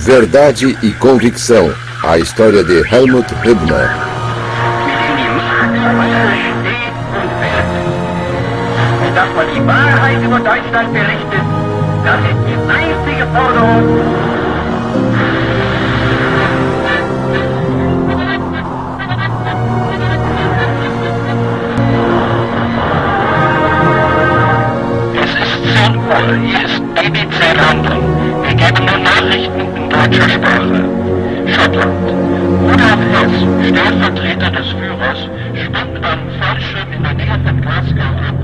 Verdade e Convicção, a história de Helmut Hübner. Dass man die Wahrheit über Deutschland berichtet, das ist die einzige Forderung. Es ist 10 Uhr, hier ist BBC London. Wir geben nun Nachrichten in deutscher Sprache. Schottland. Rudolf Hess, Stellvertreter des Führers, spannt am Fallschirm in der Nähe von Glasgow ab.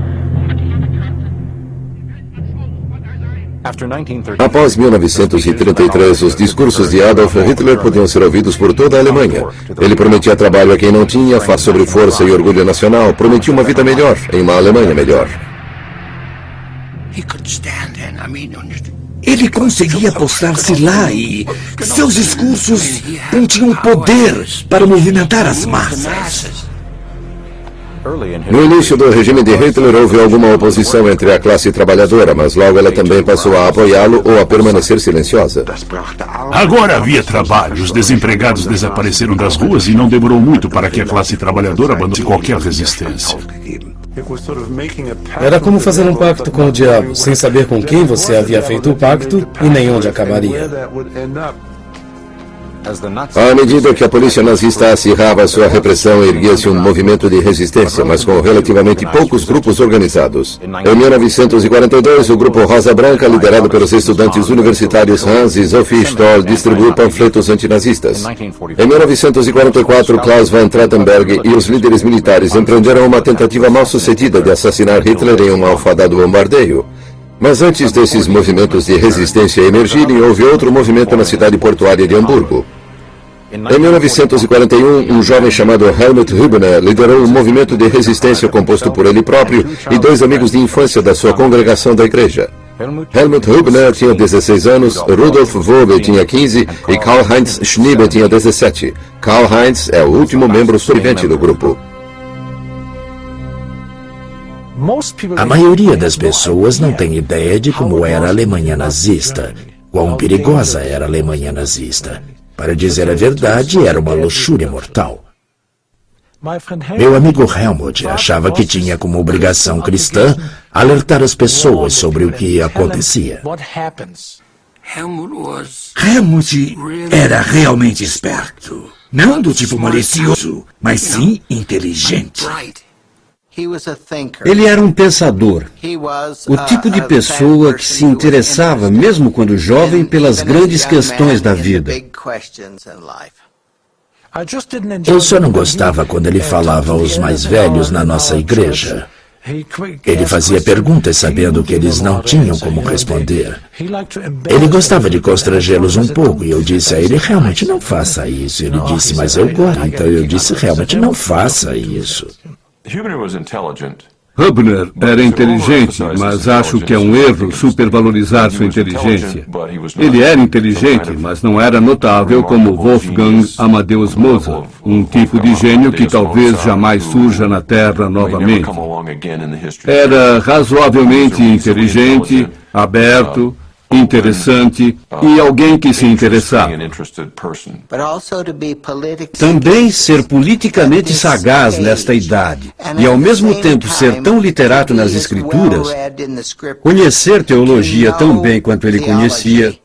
Após 1933, os discursos de Adolf Hitler podiam ser ouvidos por toda a Alemanha. Ele prometia trabalho a quem não tinha, faz sobre força e orgulho nacional, prometia uma vida melhor, em uma Alemanha melhor. Ele conseguia postar-se lá e seus discursos tinham poder para movimentar as massas. No início do regime de Hitler houve alguma oposição entre a classe trabalhadora, mas logo ela também passou a apoiá-lo ou a permanecer silenciosa. Agora havia trabalho, os desempregados desapareceram das ruas e não demorou muito para que a classe trabalhadora abandonasse qualquer resistência. Era como fazer um pacto com o diabo, sem saber com quem você havia feito o pacto e nem onde acabaria. À medida que a polícia nazista acirrava sua repressão, erguia-se um movimento de resistência, mas com relativamente poucos grupos organizados. Em 1942, o grupo Rosa Branca, liderado pelos estudantes universitários Hans e Sophie Stoll, distribuiu panfletos antinazistas. Em 1944, Klaus von Trachtenberg e os líderes militares empreenderam uma tentativa mal-sucedida de assassinar Hitler em um malfadado bombardeio. Mas antes desses movimentos de resistência emergirem, houve outro movimento na cidade portuária de Hamburgo. Em 1941, um jovem chamado Helmut Hübner liderou um movimento de resistência composto por ele próprio e 2 amigos de infância da sua congregação da igreja. Helmut Hübner tinha 16 anos, Rudolf Vogel tinha 15 e Karl-Heinz Schnieber tinha 17. Karl-Heinz é o último membro sobrevivente do grupo. A maioria das pessoas não tem ideia de como era a Alemanha nazista, quão perigosa era a Alemanha nazista. Para dizer a verdade, era uma luxúria mortal. Meu amigo Helmut achava que tinha como obrigação cristã alertar as pessoas sobre o que acontecia. Helmut era realmente esperto. Não do tipo malicioso, mas sim inteligente. Ele era um pensador, o tipo de pessoa que se interessava, mesmo quando jovem, pelas grandes questões da vida. Eu só não gostava quando ele falava aos mais velhos na nossa igreja. Ele fazia perguntas sabendo que eles não tinham como responder. Ele gostava de constrangê-los um pouco e eu disse a ele, realmente não faça isso. Ele disse, mas eu gosto. Então eu disse, realmente não faça isso. Hübner era inteligente, mas acho que é um erro supervalorizar sua inteligência. Ele era inteligente, mas não era notável como Wolfgang Amadeus Mozart, um tipo de gênio que talvez jamais surja na Terra novamente. Era razoavelmente inteligente, aberto, interessante e alguém que se interessava. Também ser politicamente sagaz nesta idade e ao mesmo tempo ser tão literato nas escrituras, conhecer teologia tão bem quanto ele conhecia.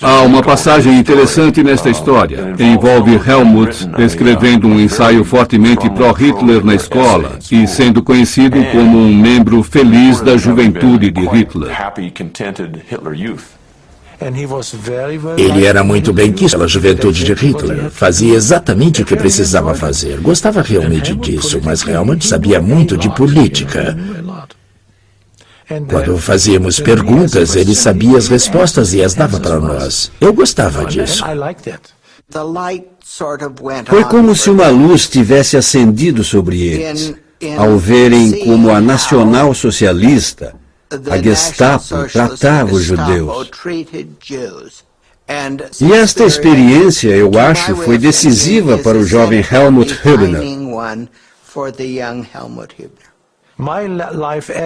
Há uma passagem interessante nesta história. Envolve Helmut escrevendo um ensaio fortemente pró-Hitler na escola e sendo conhecido como um membro feliz da juventude de Hitler. Ele era muito bem quisto pela juventude de Hitler. Fazia exatamente o que precisava fazer. Gostava realmente disso, mas Helmut sabia muito de política. Quando fazíamos perguntas, ele sabia as respostas e as dava para nós. Eu gostava disso. Foi como se uma luz tivesse acendido sobre eles, ao verem como a nacional-socialista, a Gestapo, tratava os judeus. E esta experiência, eu acho, foi decisiva para o jovem Helmut Hübner.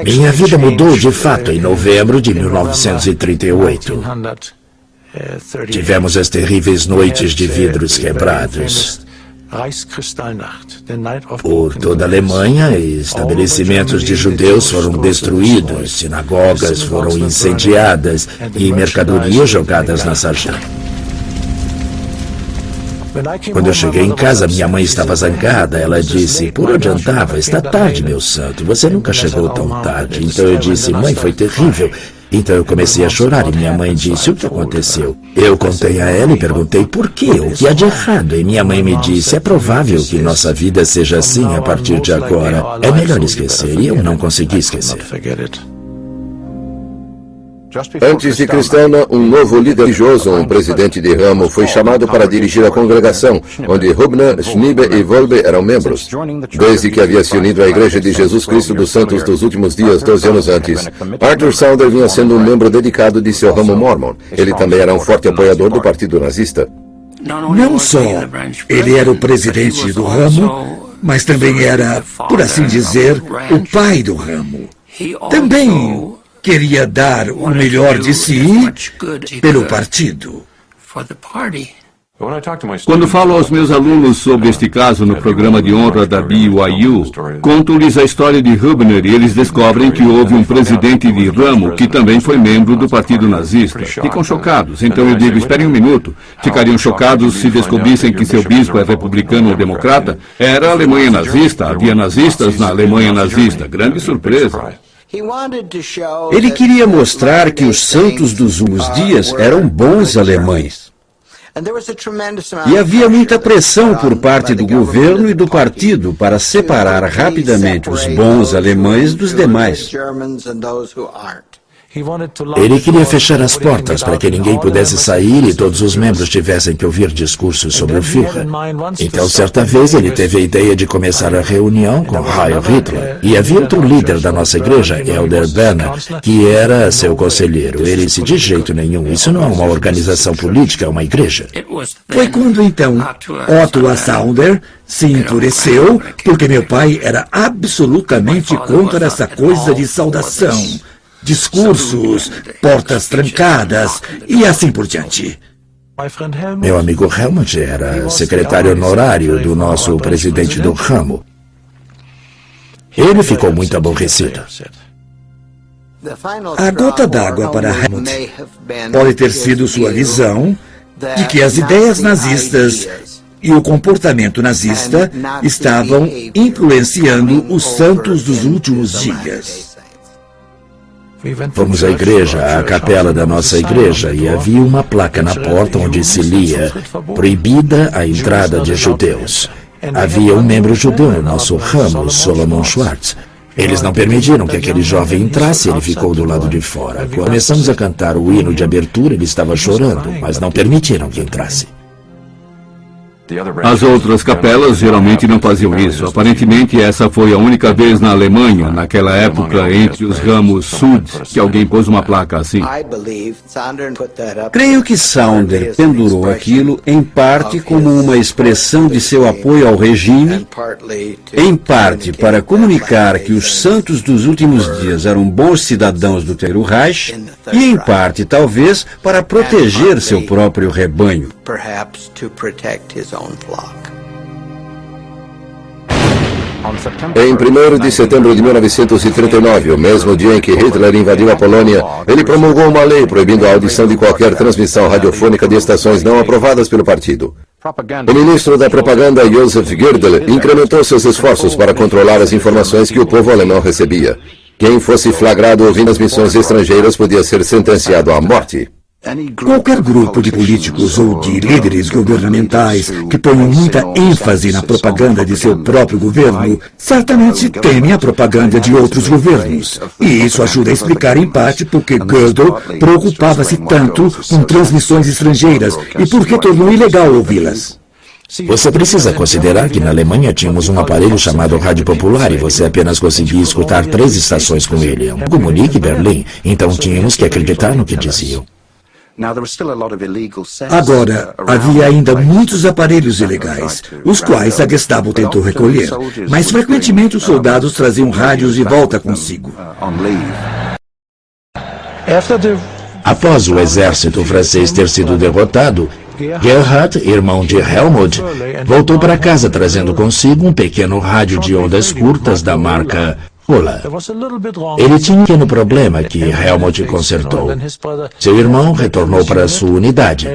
Minha vida mudou de fato em novembro de 1938. Tivemos as terríveis noites de vidros quebrados. Por toda a Alemanha, estabelecimentos de judeus foram destruídos, sinagogas foram incendiadas e mercadorias jogadas na sarjeta. Quando eu cheguei em casa, minha mãe estava zangada. Ela disse: "Por onde andava? Está tarde, meu santo. Você nunca chegou tão tarde." Então eu disse: "Mãe, foi terrível." Então eu comecei a chorar e minha mãe disse: "O que aconteceu?" Eu contei a ela e perguntei por quê, o que há de errado. E minha mãe me disse: "É provável que nossa vida seja assim a partir de agora. É melhor esquecer." E eu não consegui esquecer. Antes de Kristallnacht, um novo líder religioso, um presidente de ramo, foi chamado para dirigir a congregação, onde Hübner, Schniebe e Wolbe eram membros. Desde que havia se unido à Igreja de Jesus Cristo dos Santos dos Últimos Dias, 12 anos antes, Arthur Sauder vinha sendo um membro dedicado de seu ramo mormon. Ele também era um forte apoiador do Partido Nazista. Não só ele era o presidente do ramo, mas também era, por assim dizer, o pai do ramo. Também queria dar o melhor de si pelo partido. Quando falo aos meus alunos sobre este caso no programa de honra da BYU, conto-lhes a história de Hübner e eles descobrem que houve um presidente de ramo que também foi membro do Partido Nazista. Ficam chocados. Então eu digo: esperem um minuto. Ficariam chocados se descobrissem que seu bispo é republicano ou democrata? Era a Alemanha nazista. Havia nazistas na Alemanha nazista. Grande surpresa. Ele queria mostrar que os santos dos últimos dias eram bons alemães. E havia muita pressão por parte do governo e do partido para separar rapidamente os bons alemães dos demais. Ele queria fechar as portas para que ninguém pudesse sair e todos os membros tivessem que ouvir discursos sobre o Führer. Então, certa vez, ele teve a ideia de começar a reunião com Heil Hitler. E havia outro líder da nossa igreja, Elder Berner, que era seu conselheiro. Ele disse: "De jeito nenhum, isso não é uma organização política, é uma igreja." Foi quando, então, Otto Sauder se enfureceu porque meu pai era absolutamente contra essa coisa de saudação, discursos, portas trancadas e assim por diante. Meu amigo Helmut era secretário honorário do nosso presidente do ramo. Ele ficou muito aborrecido. A gota d'água para Helmut pode ter sido sua visão de que as ideias nazistas e o comportamento nazista estavam influenciando os santos dos últimos dias. Fomos à igreja, à capela da nossa igreja, e havia uma placa na porta onde se lia: "Proibida a entrada de judeus." Havia um membro judeu no nosso ramo, Solomon Schwartz. Eles não permitiram que aquele jovem entrasse, ele ficou do lado de fora. Quando começamos a cantar o hino de abertura, ele estava chorando, mas não permitiram que entrasse. As outras capelas geralmente não faziam isso. Aparentemente, essa foi a única vez na Alemanha, naquela época, entre os ramos Sud, que alguém pôs uma placa assim. Creio que Sauder pendurou aquilo em parte como uma expressão de seu apoio ao regime, em parte para comunicar que os santos dos últimos dias eram bons cidadãos do Terceiro Reich, e em parte, talvez, para proteger seu próprio rebanho. Em 1º de setembro de 1939, o mesmo dia em que Hitler invadiu a Polônia, ele promulgou uma lei proibindo a audição de qualquer transmissão radiofônica de estações não aprovadas pelo partido. O ministro da propaganda, Josef Goebbels, incrementou seus esforços para controlar as informações que o povo alemão recebia. Quem fosse flagrado ouvindo as missões estrangeiras podia ser sentenciado à morte. Qualquer grupo de políticos ou de líderes governamentais que ponham muita ênfase na propaganda de seu próprio governo, certamente temem a propaganda de outros governos. E isso ajuda a explicar em parte porque Goebbels preocupava-se tanto com transmissões estrangeiras e por que tornou ilegal ouvi-las. Você precisa considerar que na Alemanha tínhamos um aparelho chamado Rádio Popular e você apenas conseguia escutar 3 estações com ele, Munique e Berlim. Então tínhamos que acreditar no que diziam. Agora, havia ainda muitos aparelhos ilegais, os quais a Gestapo tentou recolher, mas frequentemente os soldados traziam rádios de volta consigo. Após o exército francês ter sido derrotado, Gerhard, irmão de Helmut, voltou para casa trazendo consigo um pequeno rádio de ondas curtas da marca Fuller. Ele tinha um pequeno problema que Helmut consertou. Seu irmão retornou para sua unidade.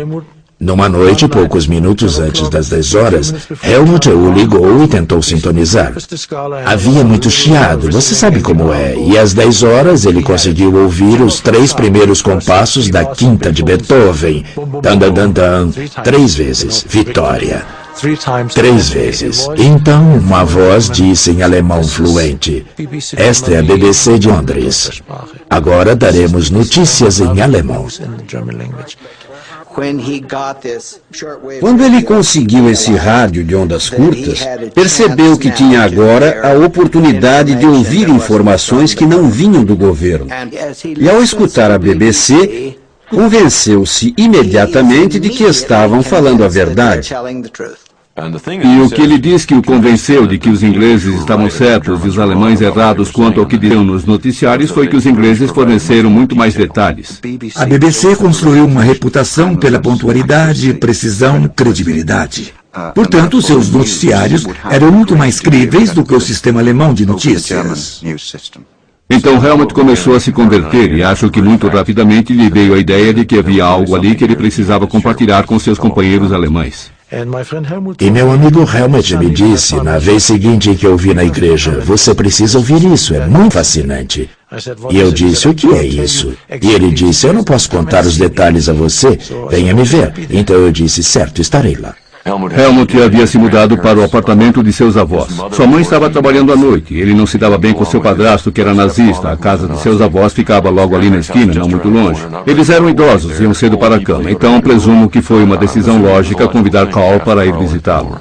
Numa noite, poucos minutos antes das 10 horas, Helmut o ligou e tentou sintonizar. Havia muito chiado, você sabe como é, e às 10 horas ele conseguiu ouvir os 3 primeiros compassos da quinta de Beethoven. Dan, dan, dan, dan, 3 vezes, vitória. 3 vezes. Então, uma voz disse em alemão fluente: esta é a BBC de Londres. Agora daremos notícias em alemão. Quando ele conseguiu esse rádio de ondas curtas, percebeu que tinha agora a oportunidade de ouvir informações que não vinham do governo. E ao escutar a BBC, convenceu-se imediatamente de que estavam falando a verdade. E o que ele diz que o convenceu de que os ingleses estavam certos e os alemães errados quanto ao que diziam nos noticiários foi que os ingleses forneceram muito mais detalhes. A BBC construiu uma reputação pela pontualidade, precisão, credibilidade. Portanto, seus noticiários eram muito mais críveis do que o sistema alemão de notícias. Então Helmut começou a se converter e acho que muito rapidamente lhe veio a ideia de que havia algo ali que ele precisava compartilhar com seus companheiros alemães. E meu amigo Helmut me disse, na vez seguinte que eu vi na igreja, você precisa ouvir isso, é muito fascinante. E eu disse, o que é isso? E ele disse, eu não posso contar os detalhes a você, venha me ver. Então eu disse, certo, estarei lá. Helmut havia se mudado para o apartamento de seus avós. Sua mãe estava trabalhando à noite. Ele não se dava bem com seu padrasto, que era nazista. A casa de seus avós ficava logo ali na esquina, não muito longe. Eles eram idosos, iam cedo para a cama. Então presumo que foi uma decisão lógica convidar Carl para ir visitá-lo.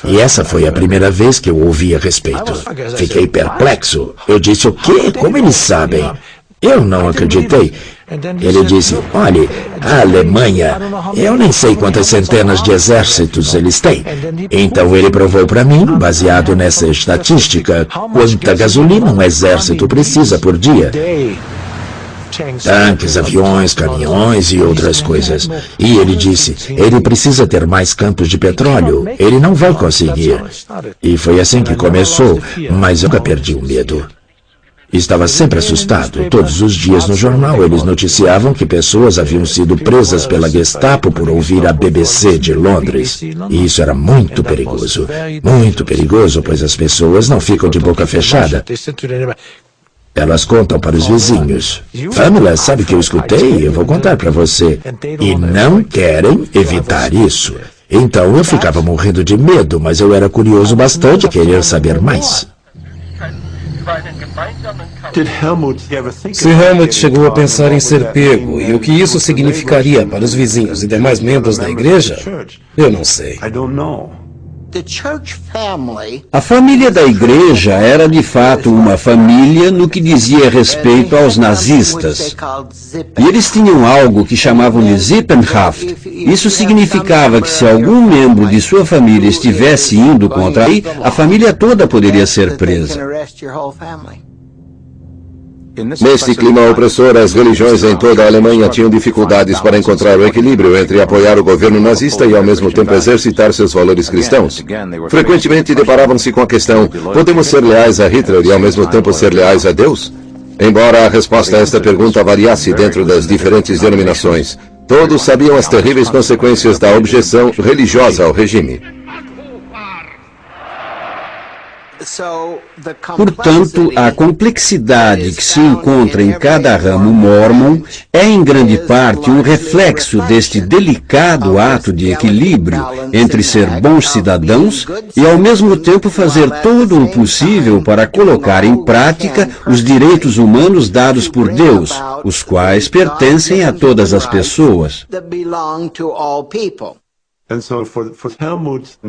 E essa foi a primeira vez que eu ouvi a respeito. Fiquei perplexo. Eu disse, o quê? Como eles sabem? Eu não acreditei. Ele disse, olhe, a Alemanha, eu nem sei quantas centenas de exércitos eles têm. Então ele provou para mim, baseado nessa estatística, quanta gasolina um exército precisa por dia. Tanques, aviões, caminhões e outras coisas. E ele disse, ele precisa ter mais campos de petróleo. Ele não vai conseguir. E foi assim que começou, mas eu nunca perdi o medo. Estava sempre assustado. Todos os dias no jornal eles noticiavam que pessoas haviam sido presas pela Gestapo por ouvir a BBC de Londres. E isso era muito perigoso. Muito perigoso, pois as pessoas não ficam de boca fechada. Elas contam para os vizinhos. Pamela, sabe que eu escutei? Eu vou contar para você. E não querem evitar isso. Então eu ficava morrendo de medo, mas eu era curioso bastante a querer saber mais. Se Helmut chegou a pensar em ser pego e o que isso significaria para os vizinhos e demais membros da igreja, eu não sei. A família da igreja era de fato uma família no que dizia respeito aos nazistas. E eles tinham algo que chamavam de Sippenhaft. Isso significava que se algum membro de sua família estivesse indo contra ele, a família toda poderia ser presa. Neste clima opressor, as religiões em toda a Alemanha tinham dificuldades para encontrar o equilíbrio entre apoiar o governo nazista e ao mesmo tempo exercitar seus valores cristãos. Frequentemente deparavam-se com a questão, podemos ser leais a Hitler e ao mesmo tempo ser leais a Deus? Embora a resposta a esta pergunta variasse dentro das diferentes denominações, todos sabiam as terríveis consequências da objeção religiosa ao regime. Portanto, a complexidade que se encontra em cada ramo mórmon é em grande parte um reflexo deste delicado ato de equilíbrio entre ser bons cidadãos e ao mesmo tempo fazer todo o possível para colocar em prática os direitos humanos dados por Deus, os quais pertencem a todas as pessoas.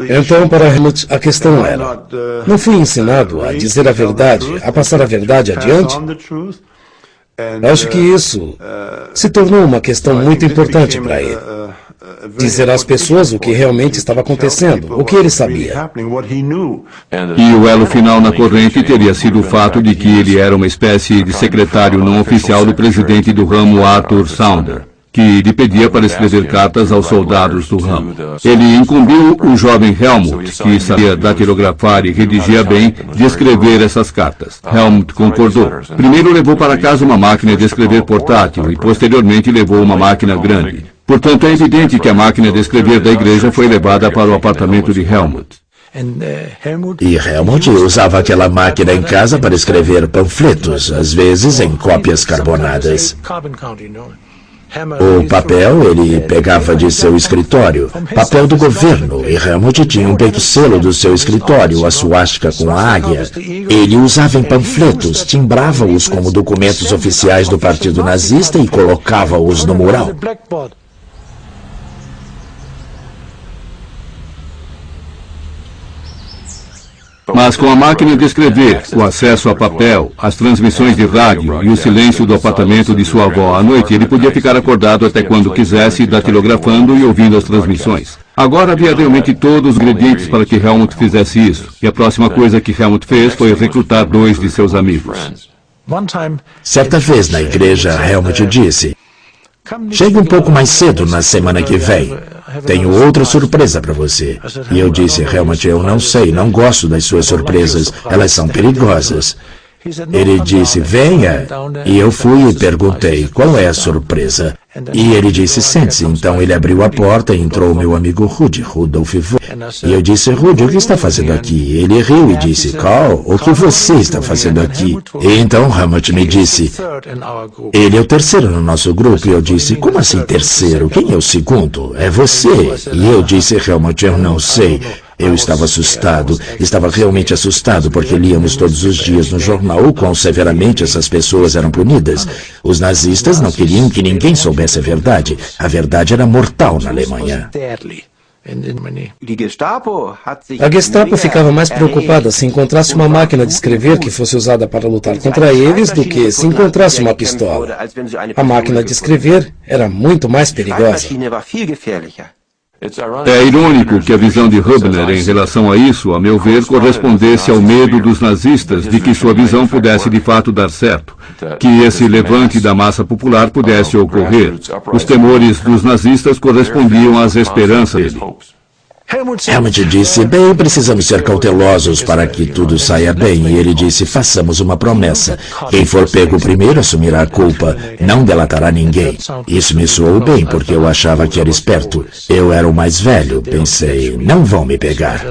Então, para Helmut, a questão era, não fui ensinado a dizer a verdade, a passar a verdade adiante? Acho que isso se tornou uma questão muito importante para ele. dizer às pessoas o que realmente estava acontecendo, o que ele sabia. E o elo final na corrente teria sido o fato de que ele era uma espécie de secretário não oficial do presidente do ramo Arthur Saunder, que lhe pedia para escrever cartas aos soldados do ramo. Ele incumbiu o jovem Helmut, que sabia datilografar e redigia bem, de escrever essas cartas. Helmut concordou. Primeiro levou para casa uma máquina de escrever portátil e posteriormente levou uma máquina grande. Portanto, é evidente que a máquina de escrever da igreja foi levada para o apartamento de Helmut. E Helmut usava aquela máquina em casa para escrever panfletos, às vezes em cópias carbonadas. O papel ele pegava de seu escritório, papel do governo, e Helmut tinha um peito-selo do seu escritório, a suástica com a águia. Ele usava em panfletos, timbrava-os como documentos oficiais do partido nazista e colocava-os no mural. Mas com a máquina de escrever, o acesso a papel, as transmissões de rádio e o silêncio do apartamento de sua avó à noite, ele podia ficar acordado até quando quisesse, datilografando e ouvindo as transmissões. Agora havia realmente todos os ingredientes para que Helmut fizesse isso, e a próxima coisa que Helmut fez foi recrutar 2 de seus amigos. Certa vez na igreja, Helmut disse: "Chegue um pouco mais cedo na semana que vem. Tenho outra surpresa para você." E eu disse: "Helmut, eu não sei, não gosto das suas surpresas. Elas são perigosas." Ele disse: "Venha." E eu fui e perguntei: "Qual é a surpresa?" E ele disse: "Sente-se." Então ele abriu a porta e entrou meu amigo Rudy, Rudolf Vogt. E eu disse: "Rudy, o que está fazendo aqui?" Ele riu e disse: "Carl, o que você está fazendo aqui?" E então Helmut me disse: "Ele é o terceiro no nosso grupo." E eu disse: "Como assim terceiro? Quem é o segundo?" "É você." E eu disse: "Helmut, eu não sei." Eu estava assustado, estava realmente assustado, porque líamos todos os dias no jornal o quão severamente essas pessoas eram punidas. Os nazistas não queriam que ninguém soubesse a verdade. A verdade era mortal na Alemanha. A Gestapo ficava mais preocupada se encontrasse uma máquina de escrever que fosse usada para lutar contra eles do que se encontrasse uma pistola. A máquina de escrever era muito mais perigosa. É irônico que a visão de Hübner em relação a isso, a meu ver, correspondesse ao medo dos nazistas de que sua visão pudesse de fato dar certo, que esse levante da massa popular pudesse ocorrer. Os temores dos nazistas correspondiam às esperanças dele. Helmut disse: "Bem, precisamos ser cautelosos para que tudo saia bem." E ele disse: "Façamos uma promessa. Quem for pego primeiro assumirá a culpa. Não delatará ninguém." Isso me soou bem, porque eu achava que era esperto. Eu era o mais velho. Pensei: não vão me pegar.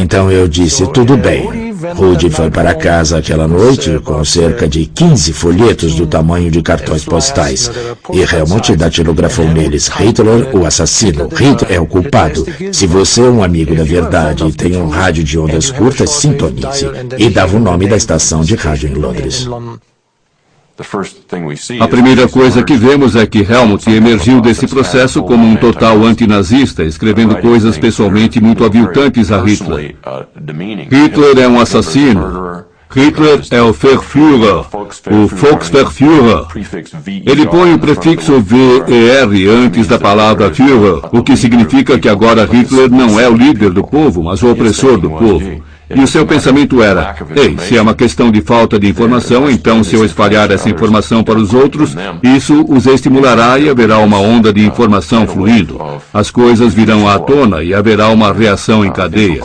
Então eu disse: "Tudo bem." Rudy foi para casa aquela noite com cerca de 15 folhetos do tamanho de cartões postais. E Helmut datilografou neles: "Hitler, o assassino. Hitler é o culpado. Se você é um amigo da verdade e tem um rádio de ondas curtas, sintonize." E dava o nome da estação de rádio em Londres. A primeira coisa que vemos é que Helmut emergiu desse processo como um total antinazista, escrevendo coisas pessoalmente muito aviltantes a Hitler. Hitler é um assassino. Hitler é o Verführer, o Volksverführer. Ele põe o prefixo VER antes da palavra Führer, o que significa que agora Hitler não é o líder do povo, mas o opressor do povo. E o seu pensamento era: ei, se é uma questão de falta de informação, então se eu espalhar essa informação para os outros, isso os estimulará e haverá uma onda de informação fluindo. As coisas virão à tona e haverá uma reação em cadeia.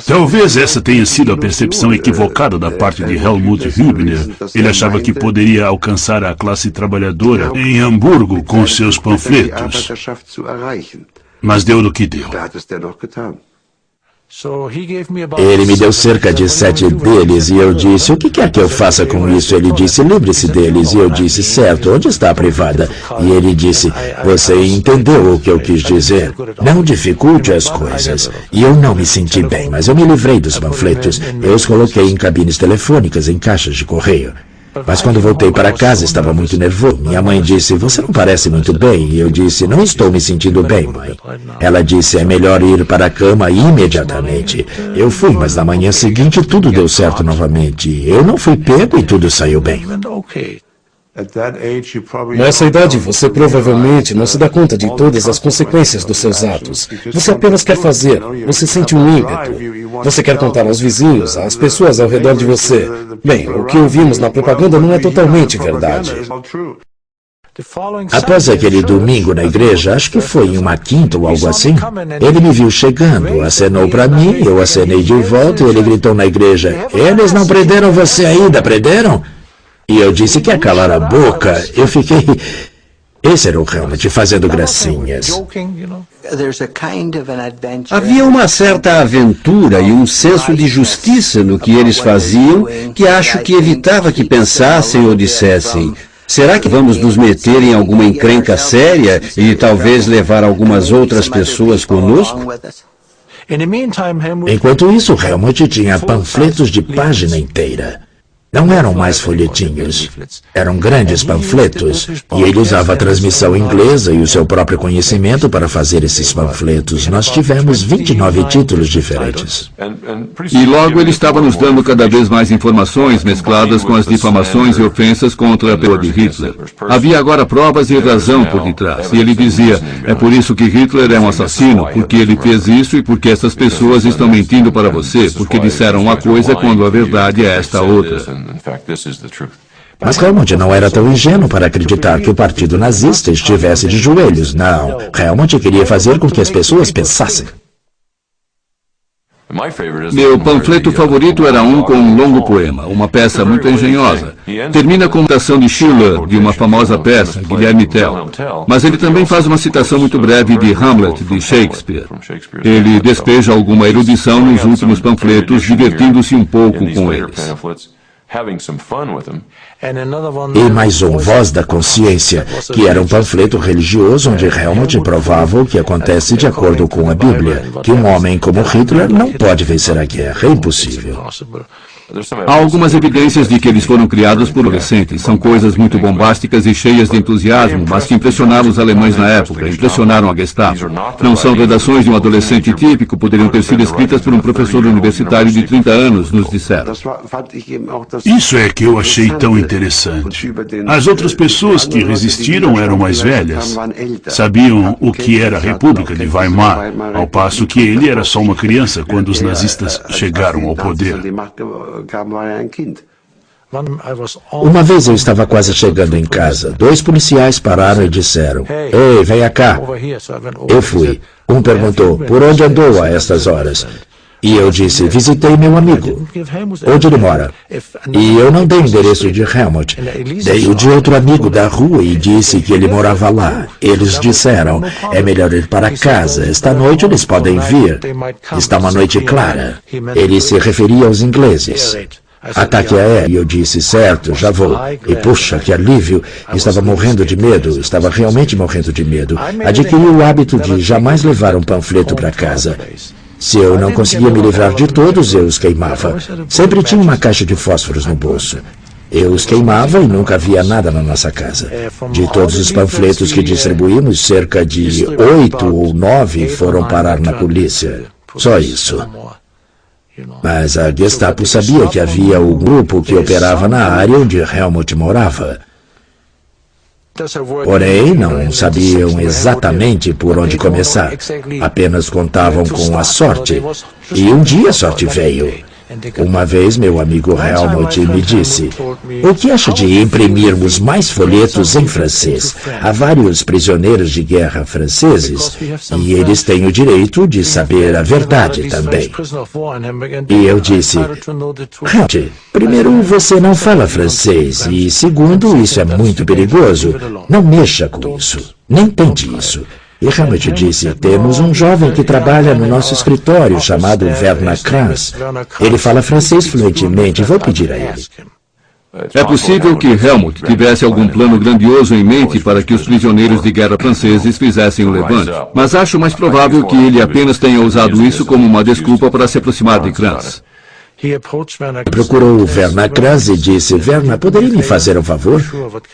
Talvez essa tenha sido a percepção equivocada da parte de Helmut Hübner. Ele achava que poderia alcançar a classe trabalhadora em Hamburgo com seus panfletos. Mas deu no que deu. Ele me deu cerca de 7 deles e eu disse: "O que quer que eu faça com isso?" Ele disse: "Livre-se deles." E eu disse: "Certo, onde está a privada?" E ele disse: "Você entendeu o que eu quis dizer. Não dificulte as coisas." E eu não me senti bem, mas eu me livrei dos panfletos. Eu os coloquei em cabines telefônicas, em caixas de correio. Mas quando voltei para casa, estava muito nervoso. Minha mãe disse: "Você não parece muito bem." E eu disse: "Não estou me sentindo bem, mãe." Ela disse: "É melhor ir para a cama imediatamente." Eu fui, mas na manhã seguinte tudo deu certo novamente. Eu não fui pego e tudo saiu bem. Nessa idade, você provavelmente não se dá conta de todas as consequências dos seus atos. Você apenas quer fazer, você sente um ímpeto. Você quer contar aos vizinhos, às pessoas ao redor de você. Bem, o que ouvimos na propaganda não é totalmente verdade. Após aquele domingo na igreja, acho que foi em uma quinta ou algo assim, ele me viu chegando, acenou para mim, eu acenei de volta e ele gritou na igreja: "Eles não prenderam você ainda, prenderam?" E eu disse que ia calar a boca. Eu fiquei... Esse era o Helmut fazendo gracinhas. Havia uma certa aventura e um senso de justiça no que eles faziam que acho que evitava que pensassem ou dissessem: será que vamos nos meter em alguma encrenca séria e talvez levar algumas outras pessoas conosco? Enquanto isso, Helmut tinha panfletos de página inteira. Não eram mais folhetinhos, eram grandes panfletos, e ele usava a transmissão inglesa e o seu próprio conhecimento para fazer esses panfletos. Nós tivemos 29 títulos diferentes. E logo ele estava nos dando cada vez mais informações mescladas com as difamações e ofensas contra a pessoa de Hitler. Havia agora provas e razão por detrás, e ele dizia: é por isso que Hitler é um assassino, porque ele fez isso e porque essas pessoas estão mentindo para você, porque disseram uma coisa quando a verdade é esta outra. Mas Helmut não era tão ingênuo para acreditar que o partido nazista estivesse de joelhos. Não, Helmut queria fazer com que as pessoas pensassem. Meu panfleto favorito era um com um longo poema, uma peça muito engenhosa. Termina com uma citação de Schiller, de uma famosa peça, Guilherme Tell. Mas ele também faz uma citação muito breve de Hamlet, de Shakespeare. Ele despeja alguma erudição nos últimos panfletos, divertindo-se um pouco com eles. E mais um, Voz da Consciência, que era um panfleto religioso onde Helmut provava o que acontece de acordo com a Bíblia, que um homem como Hitler não pode vencer a guerra, é impossível. Há algumas evidências de que eles foram criados por adolescentes. São coisas muito bombásticas e cheias de entusiasmo, mas que impressionaram os alemães na época, impressionaram a Gestapo. Não são redações de um adolescente típico, poderiam ter sido escritas por um professor universitário de 30 anos, nos disseram. Isso é que eu achei tão interessante. As outras pessoas que resistiram eram mais velhas. Sabiam o que era a República de Weimar, ao passo que ele era só uma criança quando os nazistas chegaram ao poder. Uma vez eu estava quase chegando em casa. 2 policiais pararam e disseram: "Ei, venha cá." Eu fui. Um perguntou: "Por onde andou a estas horas?" E eu disse: "Visitei meu amigo." "Onde ele mora?" E eu não dei o endereço de Helmut. Dei o de outro amigo da rua e disse que ele morava lá. Eles disseram: "É melhor ir para casa. Esta noite eles podem vir. Está uma noite clara." Ele se referia aos ingleses. "Ataque aéreo." E eu disse: "Certo, já vou." E puxa, que alívio. Estava morrendo de medo, estava realmente morrendo de medo. Adquiri o hábito de jamais levar um panfleto para casa. Se eu não conseguia me livrar de todos, eu os queimava. Sempre tinha uma caixa de fósforos no bolso. Eu os queimava e nunca havia nada na nossa casa. De todos os panfletos que distribuímos, cerca de 8 ou 9 foram parar na polícia. Só isso. Mas a Gestapo sabia que havia o grupo que operava na área onde Helmut morava. Porém, não sabiam exatamente por onde começar. Apenas contavam com a sorte. E um dia a sorte veio. Uma vez meu amigo Helmut me disse: "O que acha de imprimirmos mais folhetos em francês? Há vários prisioneiros de guerra franceses e eles têm o direito de saber a verdade também." E eu disse: "Helmut, primeiro, você não fala francês e segundo, isso é muito perigoso. Não mexa com isso. Nem tente isso." E Helmut disse: "Temos um jovem que trabalha no nosso escritório chamado Werner Kranz. Ele fala francês fluentemente, vou pedir a ele." É possível que Helmut tivesse algum plano grandioso em mente para que os prisioneiros de guerra franceses fizessem o levante, mas acho mais provável que ele apenas tenha usado isso como uma desculpa para se aproximar de Kranz. Procurou Werner Kranz e disse: Werner, poderia me fazer um favor?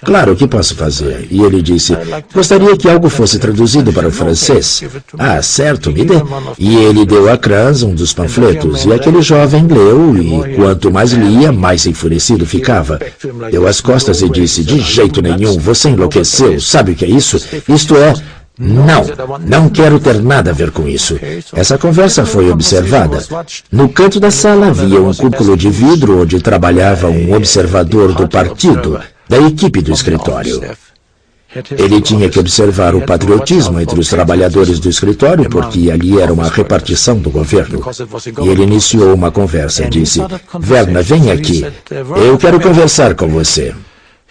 Claro que posso fazer. E ele disse: gostaria que algo fosse traduzido para o francês. Ah, certo, me dê. E ele deu a Kranz um dos panfletos, e aquele jovem leu, e quanto mais lia, mais enfurecido ficava. Deu as costas e disse: de jeito nenhum, você enlouqueceu, sabe o que é isso? Isto é... Não quero ter nada a ver com isso. Essa conversa foi observada. No canto da sala havia um cúpulo de vidro onde trabalhava um observador do partido, da equipe do escritório. Ele tinha que observar o patriotismo entre os trabalhadores do escritório, porque ali era uma repartição do governo. E ele iniciou uma conversa. Disse: Werner, vem aqui. Eu quero conversar com você.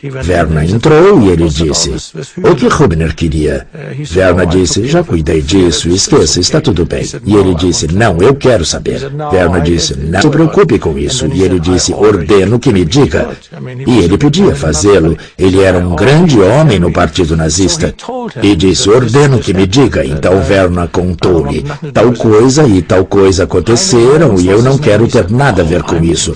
Werner entrou e ele disse: o que Hübner queria? Werner disse: já cuidei disso, esqueça, está tudo bem. E ele disse: não, eu quero saber. Werner disse: não se preocupe com isso. E ele disse: ordeno que me diga. E ele podia fazê-lo. Ele era um grande homem no partido nazista. E disse: ordeno que me diga. Então Werner contou-lhe: tal coisa e tal coisa aconteceram e eu não quero ter nada a ver com isso.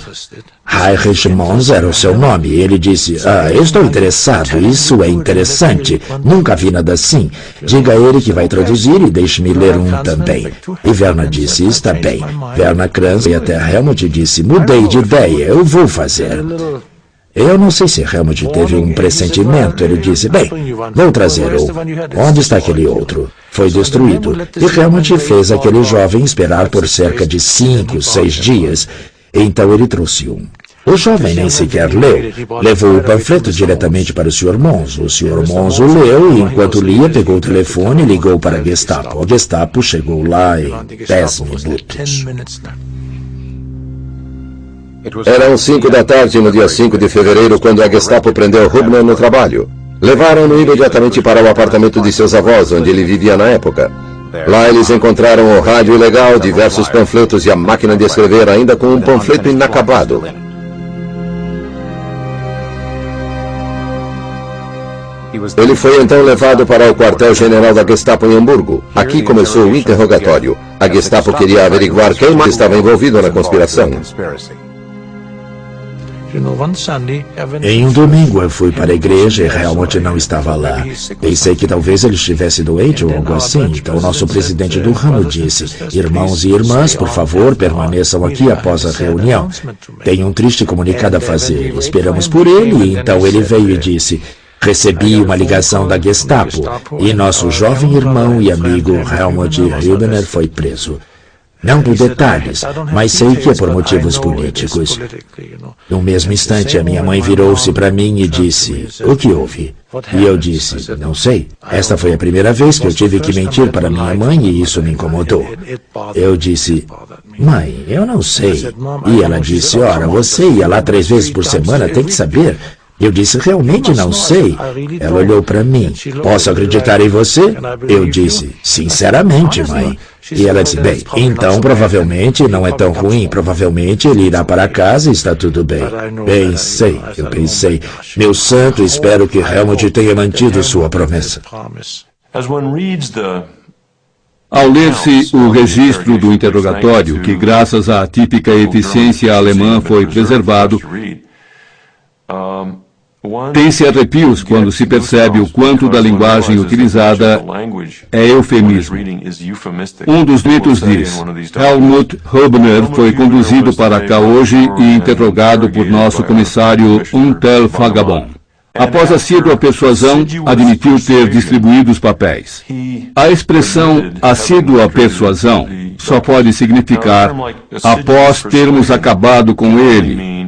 Heinrich Mons era o seu nome. Ele disse: eu estou interessado, isso é interessante. Nunca vi nada assim. Diga a ele que vai traduzir e deixe-me ler um também. E Werner disse: está bem. Werner Kranz foi até Helmut e disse: mudei de ideia, eu vou fazer. Eu não sei se Helmut teve um pressentimento. Ele disse: bem, vou trazer o... Onde está aquele outro? Foi destruído. E Helmut fez aquele jovem esperar por cerca de 5, 6 dias. Então ele trouxe um. O jovem nem sequer leu. Levou o panfleto diretamente para o Sr. Mons. O Sr. Mons o leu e, enquanto lia, pegou o telefone e ligou para a Gestapo. A Gestapo chegou lá em 10 minutos. Eram 5 da tarde no dia 5 de fevereiro quando a Gestapo prendeu Hübner no trabalho. Levaram-no imediatamente para o apartamento de seus avós, onde ele vivia na época. Lá eles encontraram o rádio ilegal, diversos panfletos e a máquina de escrever, ainda com um panfleto inacabado. Ele foi então levado para o quartel-general da Gestapo em Hamburgo. Aqui começou o interrogatório. A Gestapo queria averiguar quem mais estava envolvido na conspiração. Em um domingo eu fui para a igreja e Helmut não estava lá. Pensei que talvez ele estivesse doente ou algo assim. Então nosso presidente do ramo disse: irmãos e irmãs, por favor, permaneçam aqui após a reunião. Tenho um triste comunicado a fazer. Esperamos por ele e então ele veio e disse: recebi uma ligação da Gestapo e nosso jovem irmão e amigo Helmut Hübner foi preso. Não por detalhes, mas sei que é por motivos políticos. No mesmo instante, a minha mãe virou-se para mim e disse: o que houve? E eu disse: não sei. Esta foi a primeira vez que eu tive que mentir para minha mãe e isso me incomodou. Eu disse: mãe, eu não sei. E ela disse: ora, você ia lá 3 vezes por semana, tem que saber. Eu disse: realmente não sei. Ela olhou para mim: posso acreditar em você? Eu disse: sinceramente, mãe. E ela disse: bem, então provavelmente não é tão ruim, provavelmente ele irá para casa e está tudo bem. Eu pensei, meu santo, espero que Helmut tenha mantido sua promessa. Ao ler-se o registro do interrogatório, que graças à típica eficiência alemã foi preservado, tem-se arrepios quando se percebe o quanto da linguagem utilizada é eufemismo. Um dos gritos diz: Helmut Hübner foi conduzido para cá hoje e interrogado por nosso comissário Untel Vagabond. Após assídua persuasão, admitiu ter distribuído os papéis. A expressão assídua persuasão só pode significar após termos acabado com ele,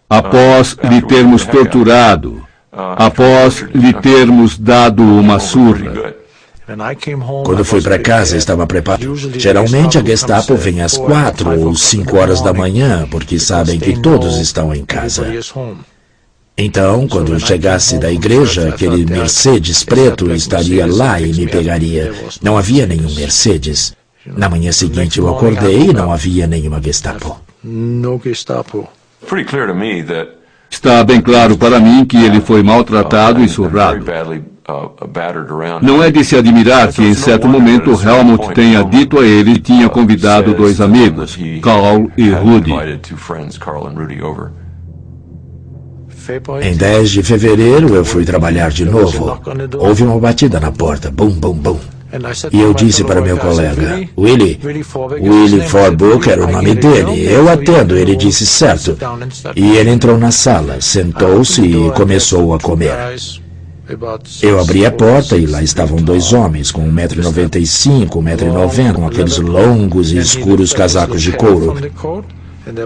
após lhe termos torturado, após lhe termos dado uma surra. Quando fui para casa, estava preparado. Geralmente a Gestapo vem às 4 ou 5 horas da manhã, porque sabem que todos estão em casa. Então, quando eu chegasse da igreja, aquele Mercedes preto estaria lá e me pegaria. Não havia nenhum Mercedes. Na manhã seguinte eu acordei e não havia nenhuma Gestapo. Está bem claro para mim que ele foi maltratado e surrado. Não é de se admirar que, em certo momento, Helmut tenha dito a ele que tinha convidado dois amigos, Carl e Rudy. Em 10 de fevereiro, eu fui trabalhar de novo. Houve uma batida na porta, bum, bum, bum. E eu disse para meu colega, Willie Forbuck era o nome dele. Eu atendo, ele disse certo. E ele entrou na sala, sentou-se e começou a comer. Eu abri a porta e lá estavam dois homens com 1,95 m, 1,90 m, com aqueles longos e escuros casacos de couro.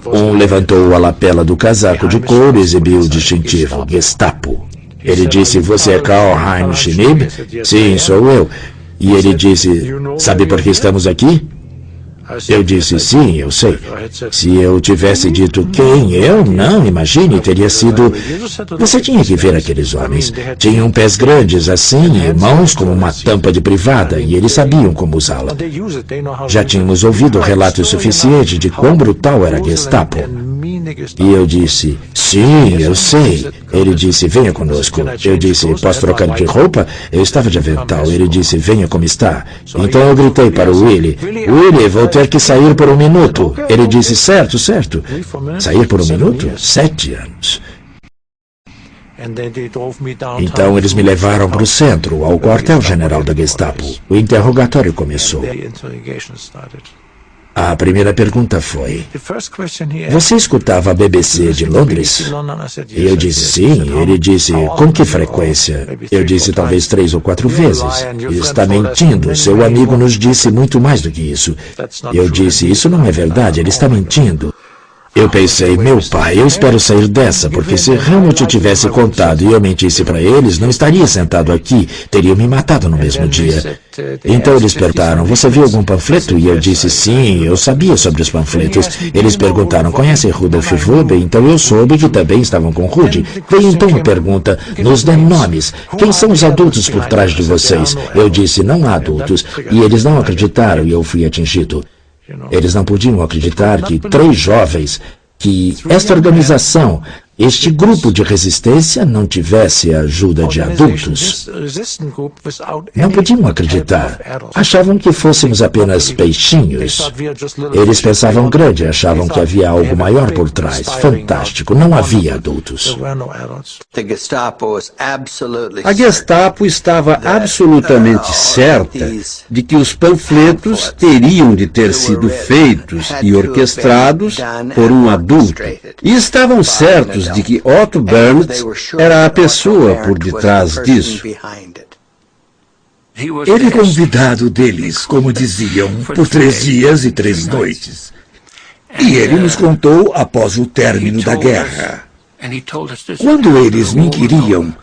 Um levantou a lapela do casaco de couro e exibiu o distintivo, Gestapo. Ele disse, você é Karl Heinz Schmid? Sim, sou eu. E ele disse, sabe por que estamos aqui? Eu disse, sim, eu sei. Se eu tivesse dito quem, eu não, imagine, teria sido... Você tinha que ver aqueles homens. Tinham pés grandes assim e mãos como uma tampa de privada, e eles sabiam como usá-la. Já tínhamos ouvido relatos suficientes de quão brutal era a Gestapo. E eu disse, sim, eu sei. Ele disse, venha conosco. Eu disse, posso trocar de roupa? Eu estava de avental. Ele disse, venha como está. Então eu gritei para o Willie, vou ter que sair por 1 minuto. Ele disse, certo. Sair por 1 minuto? 7 anos. Então eles me levaram para o centro, ao quartel-general da Gestapo. O interrogatório começou. A primeira pergunta foi, você escutava a BBC de Londres? E eu disse sim. Ele disse, com que frequência? Eu disse, talvez 3 ou 4 vezes. Está mentindo, seu amigo nos disse muito mais do que isso. Eu disse, isso não é verdade, ele está mentindo. Eu pensei, meu pai, eu espero sair dessa, porque se Helmut tivesse contado e eu mentisse para eles, não estaria sentado aqui, teriam me matado no mesmo dia. Então eles perguntaram, você viu algum panfleto? E eu disse, sim, eu sabia sobre os panfletos. Eles perguntaram, conhece Rudolf Wöbe? Então eu soube que também estavam com Rudy. Veio então a pergunta, nos dê nomes, quem são os adultos por trás de vocês? Eu disse, não há adultos, e eles não acreditaram e eu fui atingido. Eles não podiam acreditar que 3 jovens, que esta organização, este grupo de resistência não tivesse a ajuda de adultos. Não podiam acreditar. Achavam que fôssemos apenas peixinhos. Eles pensavam grande, achavam que havia algo maior por trás. Fantástico, não havia adultos. A Gestapo estava absolutamente certa de que os panfletos teriam de ter sido feitos e orquestrados por um adulto. E estavam certos de que Otto Berndt era a pessoa por detrás disso. Ele convidado deles, como diziam, por 3 dias e 3 noites. E ele nos contou após o término da guerra. Quando eles me inquiriam,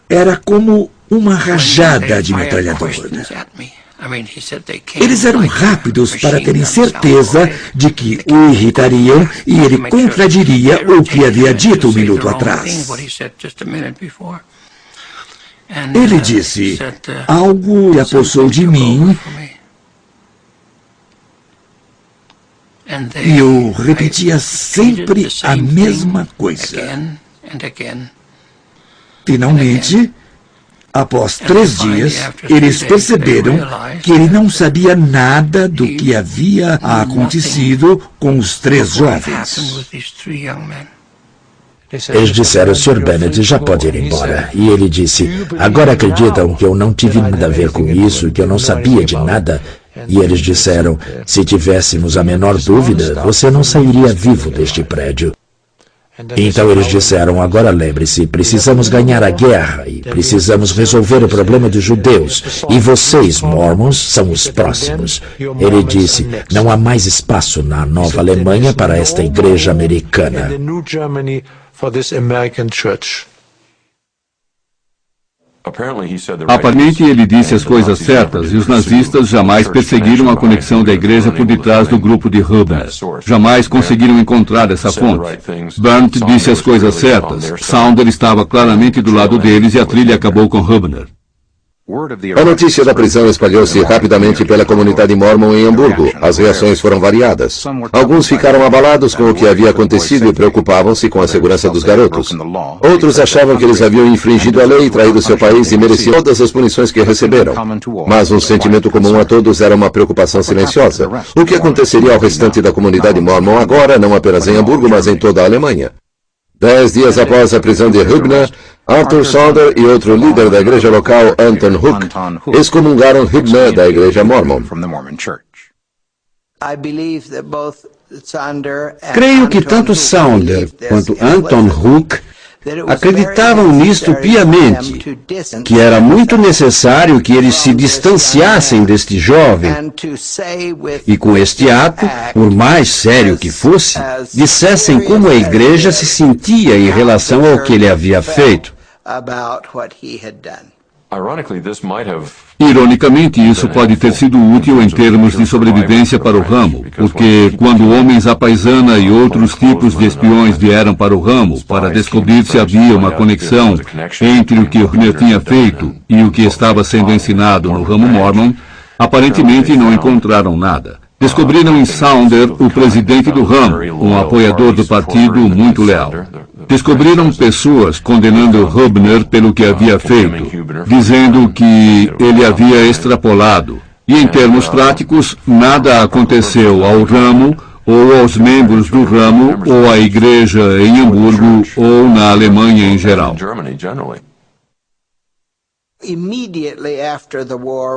era como uma rajada de metralhadora. Eles eram rápidos para terem certeza de que o irritariam e ele contradiria o que havia dito 1 minuto atrás. Ele disse, algo se apossou de mim e eu repetia sempre a mesma coisa. Finalmente, após 3 dias, eles perceberam que ele não sabia nada do que havia acontecido com os 3 jovens. Eles disseram, Sr. Bennett já pode ir embora. E ele disse, agora acreditam que eu não tive nada a ver com isso, que eu não sabia de nada? E eles disseram, se tivéssemos a menor dúvida, você não sairia vivo deste prédio. Então eles disseram, agora lembre-se, precisamos ganhar a guerra e precisamos resolver o problema dos judeus. E vocês, mormons, são os próximos. Ele disse, não há mais espaço na Nova Alemanha para esta igreja americana. Aparentemente ele disse as coisas certas e os nazistas jamais perseguiram a conexão da igreja por detrás do grupo de Hubner. Jamais conseguiram encontrar essa fonte. Berndt disse as coisas certas. Saunder estava claramente do lado deles e a trilha acabou com Hubner. A notícia da prisão espalhou-se rapidamente pela comunidade mórmon em Hamburgo. As reações foram variadas. Alguns ficaram abalados com o que havia acontecido e preocupavam-se com a segurança dos garotos. Outros achavam que eles haviam infringido a lei, traído seu país e mereciam todas as punições que receberam. Mas um sentimento comum a todos era uma preocupação silenciosa. O que aconteceria ao restante da comunidade mórmon agora, não apenas em Hamburgo, mas em toda a Alemanha? 10 dias após a prisão de Hübner, Arthur Sauder e outro líder da igreja local, Anton Huck, excomungaram Hübner da igreja mórmon. Creio que tanto Sauder quanto Anton Huck acreditavam nisto piamente, que era muito necessário que eles se distanciassem deste jovem e com este ato, por mais sério que fosse, dissessem como a igreja se sentia em relação ao que ele havia feito. Ironicamente, isso pode ter sido útil em termos de sobrevivência para o ramo, porque quando homens à paisana e outros tipos de espiões vieram para o ramo para descobrir se havia uma conexão entre o que Hübner tinha feito e o que estava sendo ensinado no ramo Mormon, aparentemente não encontraram nada. Descobriram em Sauder o presidente do ramo, um apoiador do partido muito leal. Descobriram pessoas condenando Hübner pelo que havia feito, dizendo que ele havia extrapolado. E em termos práticos, nada aconteceu ao ramo, ou aos membros do ramo, ou à igreja em Hamburgo, ou na Alemanha em geral.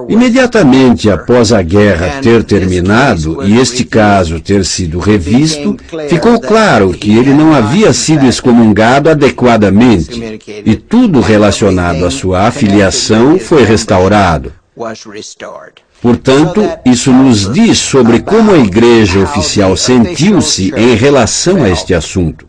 Imediatamente após a guerra ter terminado e este caso ter sido revisto, ficou claro que ele não havia sido excomungado adequadamente e tudo relacionado à sua afiliação foi restaurado. Portanto, isso nos diz sobre como a igreja oficial sentiu-se em relação a este assunto.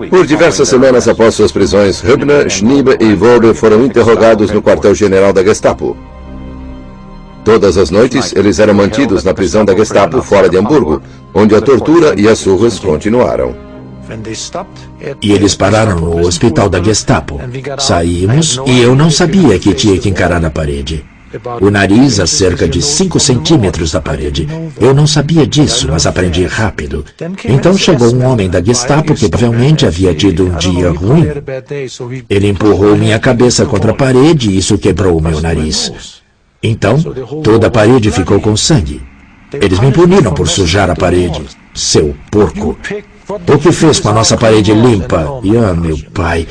Por diversas semanas após suas prisões, Hübner, Schnieber e Vogel foram interrogados no quartel-general da Gestapo. Todas as noites, eles eram mantidos na prisão da Gestapo fora de Hamburgo, onde a tortura e as surras continuaram. E eles pararam no hospital da Gestapo. Saímos e eu não sabia que tinha que encarar a parede. O nariz a cerca de 5 centímetros da parede. Eu não sabia disso, mas aprendi rápido. Então chegou um homem da Gestapo que provavelmente havia tido um dia ruim. Ele empurrou minha cabeça contra a parede e isso quebrou o meu nariz. Então, toda a parede ficou com sangue. Eles me puniram por sujar a parede. Seu porco. O que fez com a nossa parede limpa? E, meu pai,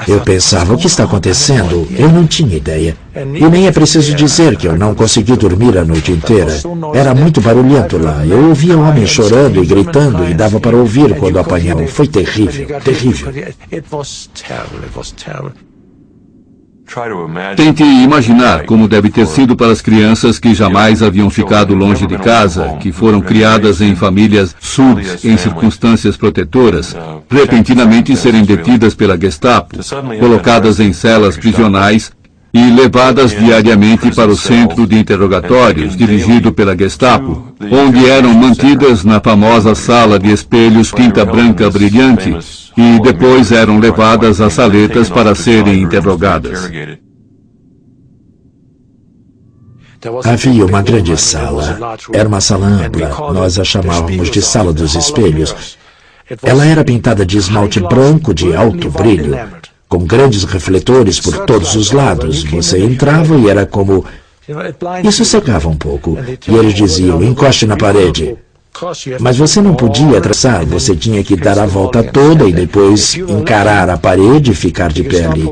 eu pensava, o que está acontecendo? Eu não tinha ideia. E nem é preciso dizer que eu não consegui dormir a noite inteira. Era muito barulhento lá. Eu ouvia homens chorando e gritando e dava para ouvir quando apanhavam. Foi terrível, terrível. Tente imaginar como deve ter sido para as crianças que jamais haviam ficado longe de casa, que foram criadas em famílias surdas em circunstâncias protetoras, repentinamente serem detidas pela Gestapo, colocadas em celas prisionais e levadas diariamente para o centro de interrogatórios dirigido pela Gestapo, onde eram mantidas na famosa sala de espelhos tinta branca brilhante e depois eram levadas às saletas para serem interrogadas. Havia uma grande sala. Era uma sala ampla. Nós a chamávamos de Sala dos Espelhos. Ela era pintada de esmalte branco de alto brilho, com grandes refletores por todos os lados. Você entrava e era como... Isso secava um pouco. E eles diziam, encoste na parede. Mas você não podia atravessar, você tinha que dar a volta toda e depois encarar a parede e ficar de pé ali.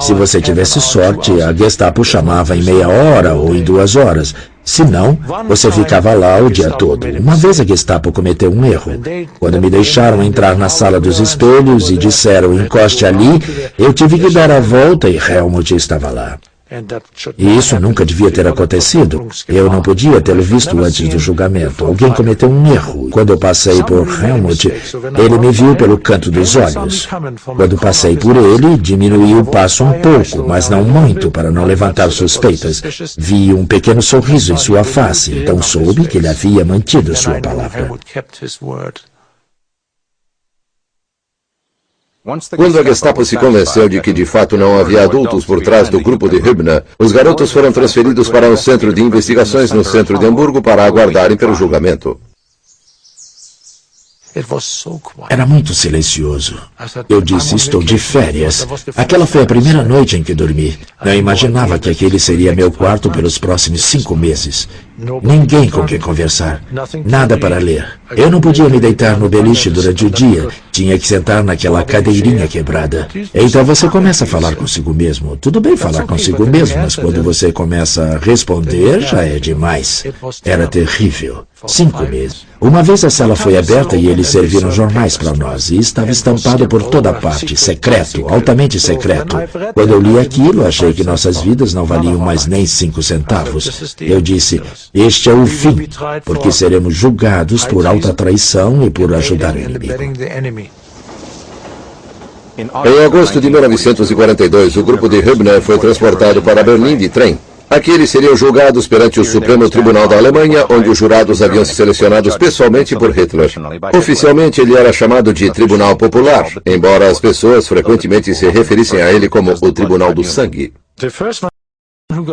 Se você tivesse sorte, a Gestapo chamava em meia hora ou em 2 horas. Se não, você ficava lá o dia todo. Uma vez a Gestapo cometeu um erro. Quando me deixaram entrar na Sala dos Espelhos e disseram encoste ali, eu tive que dar a volta e Helmut estava lá. E isso nunca devia ter acontecido. Eu não podia tê-lo visto antes do julgamento. Alguém cometeu um erro. Quando eu passei por Helmut, ele me viu pelo canto dos olhos. Quando passei por ele, diminuí o passo um pouco, mas não muito, para não levantar suspeitas. Vi um pequeno sorriso em sua face, então soube que ele havia mantido sua palavra. Quando a Gestapo se convenceu de que de fato não havia adultos por trás do grupo de Hübner, os garotos foram transferidos para um centro de investigações no centro de Hamburgo para aguardarem pelo julgamento. Era muito silencioso. Eu disse, estou de férias. Aquela foi a primeira noite em que dormi. Não imaginava que aquele seria meu quarto pelos próximos 5 meses. Ninguém com quem conversar. Nada para ler. Eu não podia me deitar no beliche durante o dia. Tinha que sentar naquela cadeirinha quebrada. Então você começa a falar consigo mesmo. Tudo bem falar consigo mesmo, mas quando você começa a responder, já é demais. Era terrível. 5 meses. Uma vez a cela foi aberta e eles serviram jornais para nós. E estava estampado por toda parte. Secreto, altamente secreto. Quando eu li aquilo, achei que nossas vidas não valiam mais nem 5 centavos. Eu disse, este é o fim, porque seremos julgados por alta traição e por ajudar o inimigo. Em agosto de 1942, o grupo de Hübner foi transportado para Berlim de trem. Aqui eles seriam julgados perante o Supremo Tribunal da Alemanha, onde os jurados haviam sido selecionados pessoalmente por Hitler. Oficialmente ele era chamado de Tribunal Popular, embora as pessoas frequentemente se referissem a ele como o Tribunal do Sangue.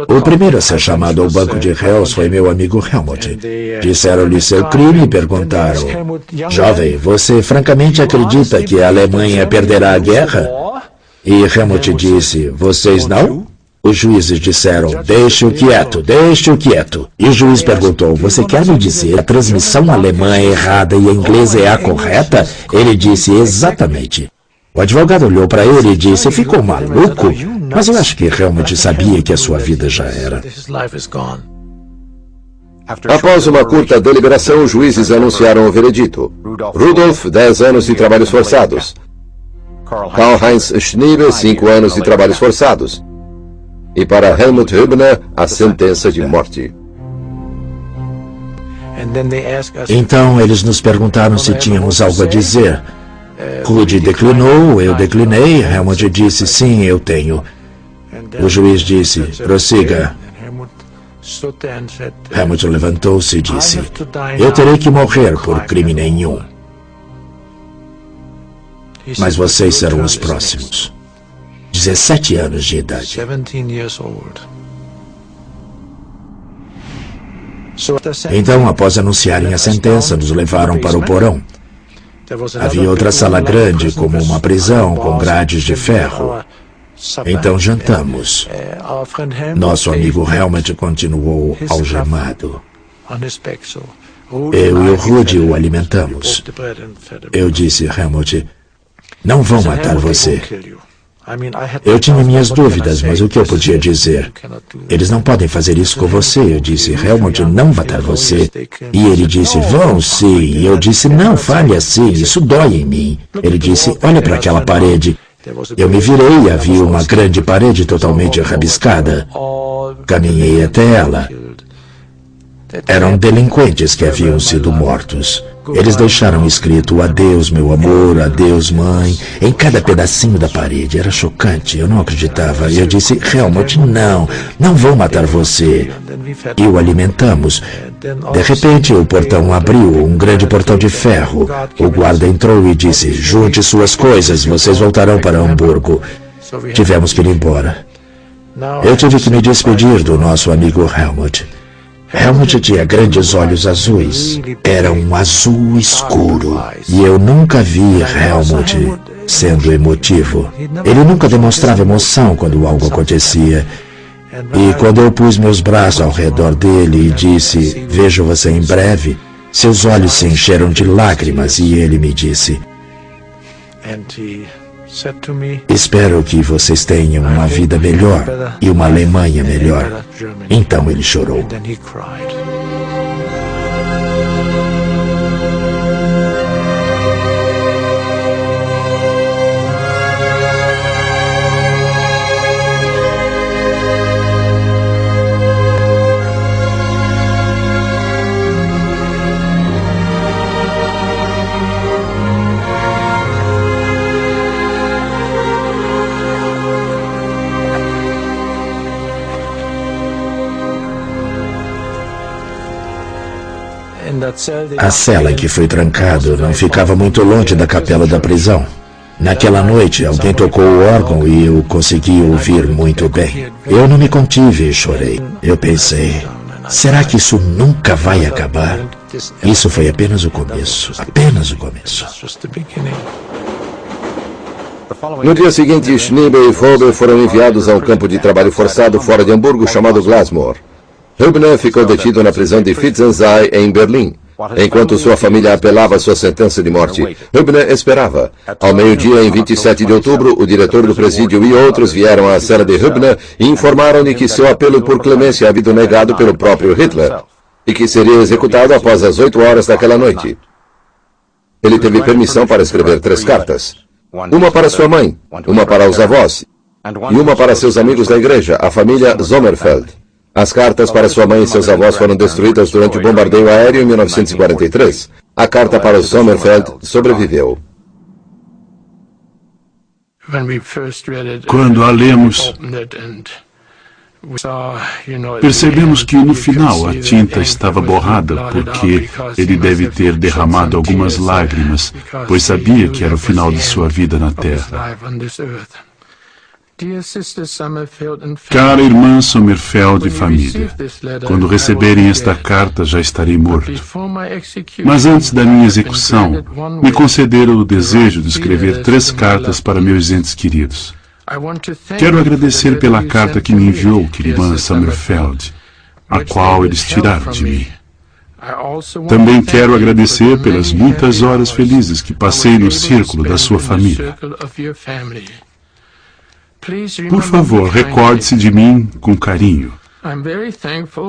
O primeiro a ser chamado ao banco de réus foi meu amigo Helmut. Disseram-lhe seu crime e perguntaram, jovem, você francamente acredita que a Alemanha perderá a guerra? E Helmut disse, vocês não? Os juízes disseram, deixe-o quieto, deixe-o quieto. E o juiz perguntou, você quer me dizer a transmissão alemã é errada e a inglesa é a correta? Ele disse, exatamente. O advogado olhou para ele e disse, ficou maluco? Mas eu acho que realmente sabia que a sua vida já era. Após uma curta deliberação, os juízes anunciaram o veredito. Rudolf, 10 anos de trabalhos forçados. Karl-Heinz Schnieber, 5 anos de trabalhos forçados. E para Helmut Hübner, a sentença de morte. Então eles nos perguntaram se tínhamos algo a dizer. Rudy declinou, eu declinei, Helmut disse, sim, eu tenho. O juiz disse, prossiga. Helmut levantou-se e disse, eu terei que morrer por crime nenhum. Mas vocês serão os próximos. 17 anos de idade. Então, após anunciarem a sentença, nos levaram para o porão. Havia outra sala grande, como uma prisão, com grades de ferro. Então jantamos. Nosso amigo Helmut continuou algemado. Eu e o Rudy o alimentamos. Eu disse, Helmut, não vão matar você. Eu tinha minhas dúvidas, mas o que eu podia dizer? Eles não podem fazer isso com você. Eu disse, Helmut não matar você. E ele disse, vão sim. E eu disse, não fale assim, isso dói em mim. Ele disse, olha para aquela parede. Eu me virei e havia uma grande parede totalmente rabiscada. Caminhei até ela. Eram delinquentes que haviam sido mortos. Eles deixaram escrito adeus, meu amor, adeus, mãe, em cada pedacinho da parede. Era chocante, eu não acreditava. Eu disse, Helmut, não vão matar você. E o alimentamos. De repente, o portão abriu, um grande portão de ferro. O guarda entrou e disse, junte suas coisas, vocês voltarão para Hamburgo. Tivemos que ir embora. Eu tive que me despedir do nosso amigo Helmut. Helmut tinha grandes olhos azuis. Era um azul escuro. E eu nunca vi Helmut sendo emotivo. Ele nunca demonstrava emoção quando algo acontecia. E quando eu pus meus braços ao redor dele e disse, vejo você em breve, seus olhos se encheram de lágrimas e ele me disse, espero que vocês tenham uma vida melhor e uma Alemanha melhor. Então ele chorou. A cela em que fui trancado não ficava muito longe da capela da prisão. Naquela noite, alguém tocou o órgão e eu consegui ouvir muito bem. Eu não me contive e chorei. Eu pensei, será que isso nunca vai acabar? Isso foi apenas o começo. Apenas o começo. No dia seguinte, Schneebe e Phoebe foram enviados a um campo de trabalho forçado fora de Hamburgo chamado Glasmoor. Hübner ficou detido na prisão de Fitzensee, em Berlim. Enquanto sua família apelava sua sentença de morte, Hübner esperava. Ao meio-dia, em 27 de outubro, o diretor do presídio e outros vieram à cela de Hübner e informaram-lhe que seu apelo por clemência havia sido negado pelo próprio Hitler e que seria executado após as 8 horas daquela noite. Ele teve permissão para escrever 3 cartas. Uma para sua mãe, uma para os avós e uma para seus amigos da igreja, a família Sommerfeld. As cartas para sua mãe e seus avós foram destruídas durante o bombardeio aéreo em 1943. A carta para os Sommerfeld sobreviveu. Quando a lemos, percebemos que no final a tinta estava borrada porque ele deve ter derramado algumas lágrimas, pois sabia que era o final de sua vida na Terra. Cara irmã Sommerfeld e família, quando receberem esta carta já estarei morto. Mas antes da minha execução, me concederam o desejo de escrever 3 cartas para meus entes queridos. Quero agradecer pela carta que me enviou, irmã Sommerfeld, a qual eles tiraram de mim. Também quero agradecer pelas muitas horas felizes que passei no círculo da sua família. Por favor, recorde-se de mim com carinho.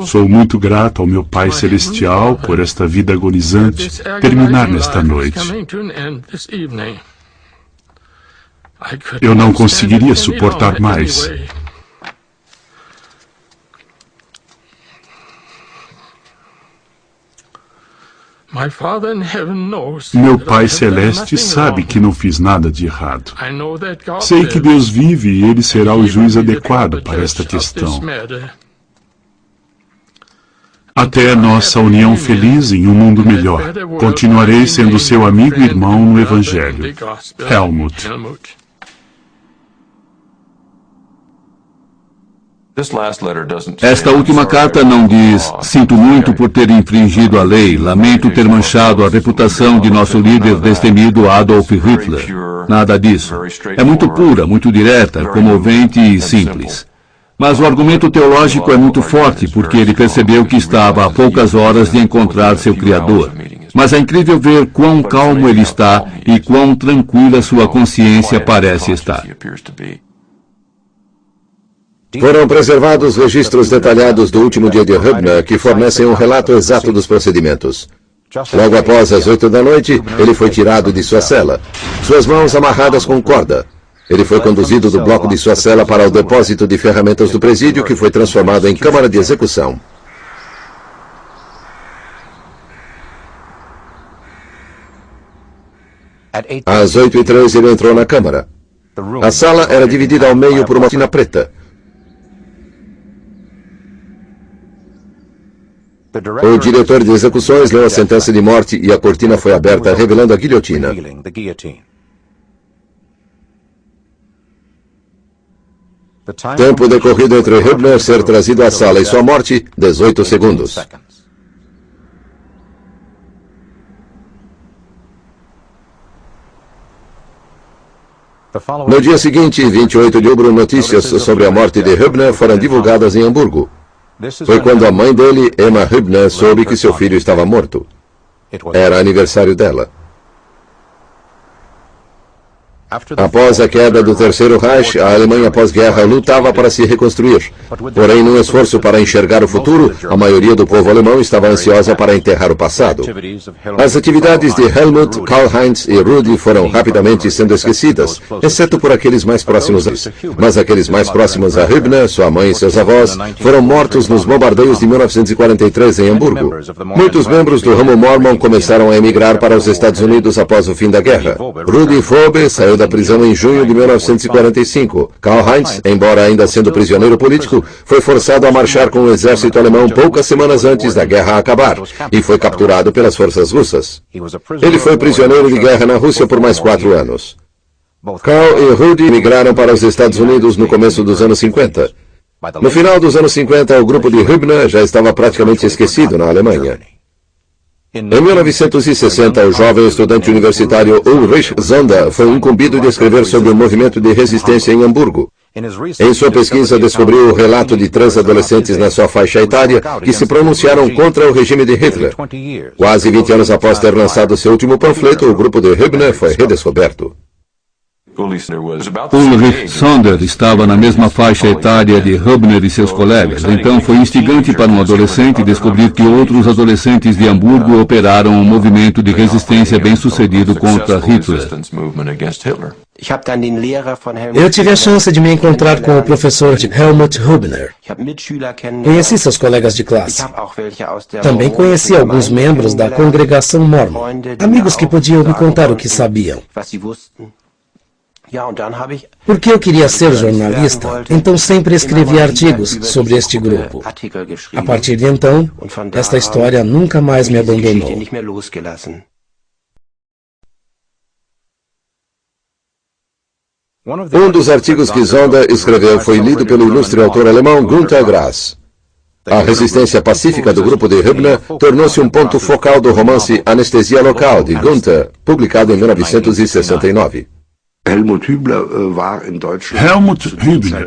Sou muito grato ao meu Pai Celestial por esta vida agonizante terminar nesta noite. Eu não conseguiria suportar mais. Meu Pai Celeste sabe que não fiz nada de errado. Sei que Deus vive e Ele será o juiz adequado para esta questão. Até nossa união feliz em um mundo melhor. Continuarei sendo seu amigo e irmão no Evangelho. Helmut. Esta última carta não diz: sinto muito por ter infringido a lei, lamento ter manchado a reputação de nosso líder destemido Adolf Hitler. Nada disso. É muito pura, muito direta, comovente e simples. Mas o argumento teológico é muito forte, porque ele percebeu que estava a poucas horas de encontrar seu Criador. Mas é incrível ver quão calmo ele está e quão tranquila sua consciência parece estar. Foram preservados registros detalhados do último dia de Hübner que fornecem um relato exato dos procedimentos. Logo após as 8 da noite, ele foi tirado de sua cela, suas mãos amarradas com corda. Ele foi conduzido do bloco de sua cela para o depósito de ferramentas do presídio, que foi transformado em câmara de execução. Às 8h03 ele entrou na câmara. A sala era dividida ao meio por uma cortina preta. O diretor de execuções leu a sentença de morte e a cortina foi aberta, revelando a guilhotina. Tempo decorrido entre Hübner ser trazido à sala e sua morte, 18 segundos. No dia seguinte, 28 de outubro, notícias sobre a morte de Hübner foram divulgadas em Hamburgo. Foi quando a mãe dele, Emma Hübner, soube que seu filho estava morto. Era aniversário dela. Após a queda do Terceiro Reich, a Alemanha pós-guerra lutava para se reconstruir. Porém, num esforço para enxergar o futuro, a maioria do povo alemão estava ansiosa para enterrar o passado. As atividades de Helmut, Karl-Heinz e Rudi foram rapidamente sendo esquecidas, exceto por aqueles mais próximos a eles. Mas aqueles mais próximos a Hübner, sua mãe e seus avós, foram mortos nos bombardeios de 1943 em Hamburgo. Muitos membros do ramo Mormon começaram a emigrar para os Estados Unidos após o fim da guerra. Rudi Phoebe saiu da prisão em junho de 1945. Karl-Heinz, embora ainda sendo prisioneiro político, foi forçado a marchar com o exército alemão poucas semanas antes da guerra acabar e foi capturado pelas forças russas. Ele foi prisioneiro de guerra na Rússia por mais 4 anos. Carl e Rudy migraram para os Estados Unidos no começo dos anos 50. No final dos anos 50, o grupo de Hübner já estava praticamente esquecido na Alemanha. Em 1960, o jovem estudante universitário Ulrich Zonda foi incumbido de escrever sobre o movimento de resistência em Hamburgo. Em sua pesquisa, descobriu o relato de 3 adolescentes na sua faixa etária que se pronunciaram contra o regime de Hitler. Quase 20 anos após ter lançado seu último panfleto, o grupo de Hübner foi redescoberto. Ulrich Sonder estava na mesma faixa etária de Hübner e seus colegas, então foi instigante para um adolescente descobrir que outros adolescentes de Hamburgo operaram um movimento de resistência bem-sucedido contra Hitler. Eu tive a chance de me encontrar com o professor Helmut Hübner. Conheci seus colegas de classe. Também conheci alguns membros da congregação Mormon, amigos que podiam me contar o que sabiam. Porque eu queria ser jornalista, então sempre escrevi artigos sobre este grupo. A partir de então, esta história nunca mais me abandonou. Um dos artigos que Zonda escreveu foi lido pelo ilustre autor alemão Günter Grass. A resistência pacífica do grupo de Hübner tornou-se um ponto focal do romance Anestesia Local, de Günther, publicado em 1969. Helmut Hübner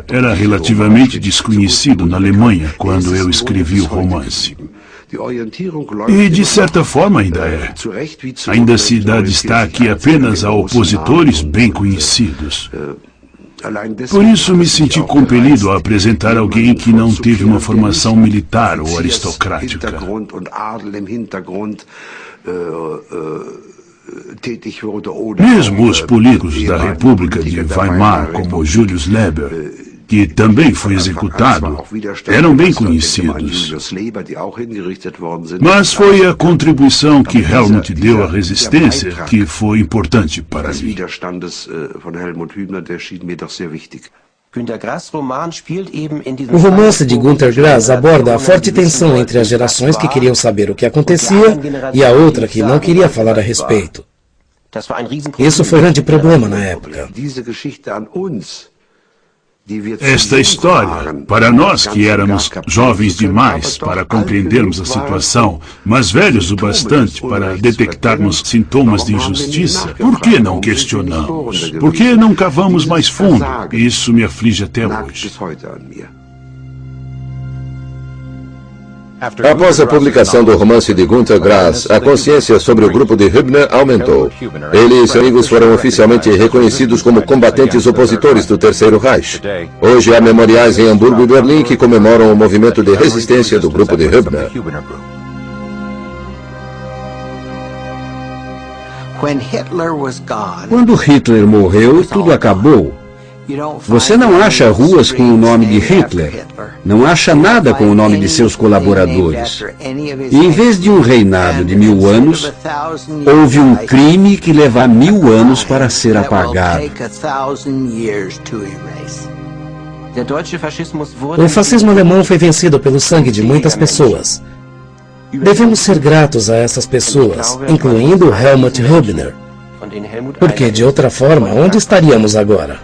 era relativamente desconhecido na Alemanha quando eu escrevi o romance. E, de certa forma, ainda é. Ainda se dá destaque apenas a opositores bem conhecidos. Por isso me senti compelido a apresentar alguém que não teve uma formação militar ou aristocrática. Mesmo os políticos da República de Weimar, como Julius Leber, que também foi executado, eram bem conhecidos. Mas foi a contribuição que Helmut deu à resistência que foi importante para mim. O romance de Günter Grass aborda a forte tensão entre as gerações que queriam saber o que acontecia e a outra que não queria falar a respeito. Isso foi um grande problema na época. Esta história, para nós que éramos jovens demais para compreendermos a situação, mas velhos o bastante para detectarmos sintomas de injustiça, por que não questionamos? Por que não cavamos mais fundo? Isso me aflige até hoje. Após a publicação do romance de Günter Grass, a consciência sobre o grupo de Hübner aumentou. Ele e seus amigos foram oficialmente reconhecidos como combatentes opositores do Terceiro Reich. Hoje há memoriais em Hamburgo e Berlim que comemoram o movimento de resistência do grupo de Hübner. Quando Hitler morreu, tudo acabou. Você não acha ruas com o nome de Hitler, não acha nada com o nome de seus colaboradores. E em vez de um reinado de 1000 anos, houve um crime que leva 1000 anos para ser apagado. O fascismo alemão foi vencido pelo sangue de muitas pessoas. Devemos ser gratos a essas pessoas, incluindo Helmut Hübner. Porque, de outra forma, onde estaríamos agora?